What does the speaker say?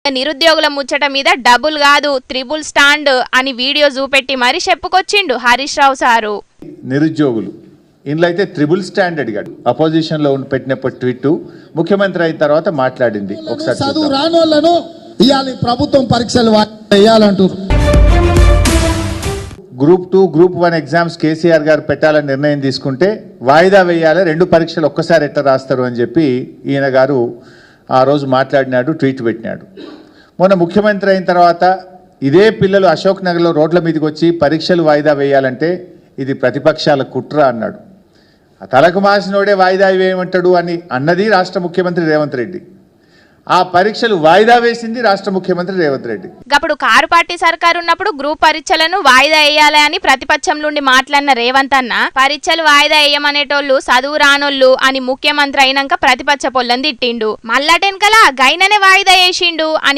నిరుద్యోగుల ముచ్చట మీద డబుల్ కాదు త్రిబుల్ స్టాండ్ అని వీడియో చూపెట్టి మరి చెప్పుకొచ్చిండు హరీష్ రావు సారు. నిరుద్యోగులు ఇందులో అయితే త్రిబుల్ స్టాండ్ అడిగాడు. అపోజిషన్ లో పెట్టినప్పుడు ట్వీట్ ముఖ్యమంత్రి అయిన తర్వాత మాట్లాడింది. ఒకసారి చదువు రానోళ్లను ఇయాలి ప్రభుత్వం పరీక్షలు వేయాలంటారు. గ్రూప్ 2 గ్రూప్ 1 ఎగ్జామ్స్ కేసీఆర్ గారు పెట్టాలని నిర్ణయం తీసుకుంటే వాయిదా వేయాలి, 2 పరీక్షలు ఒక్కసారి ఎట్లా రాస్తారు అని చెప్పి ఈయన గారు ఆ రోజు మాట్లాడినాడు, ట్వీట్ పెట్టినాడు. మొన్న ముఖ్యమంత్రి అయిన తర్వాత ఇదే పిల్లలు అశోక్ నగర్లో రోడ్ల మీదకి వచ్చి పరీక్షలు వాయిదా వేయాలంటే ఇది ప్రతిపక్షాల కుట్ర అన్నాడు. తలకు మాసినోడే వాయిదా వేయమంటాడు అని అన్నది రాష్ట్ర ముఖ్యమంత్రి రేవంత్ రెడ్డి. ఆ పరీక్షలు వాయిదా వేసింది రాష్ట్ర ముఖ్యమంత్రి రేవంత్ రెడ్డి. అప్పుడు కారు పార్టీ సర్కారు ఉన్నప్పుడు గ్రూప్ పరీక్షలను వాయిదా వేయాలి అని ప్రతిపక్షం నుండి మాట్లాడిన రేవంత్ అన్న పరీక్షలు వాయిదా వేయమనేటోళ్ళు చదువు రానోళ్ళు అని ముఖ్యమంత్రి అయినాక ప్రతిపక్ష పొల్లని తిట్టిండు. మళ్ళటెనకలా గైననే వాయిదా వేసిండు అని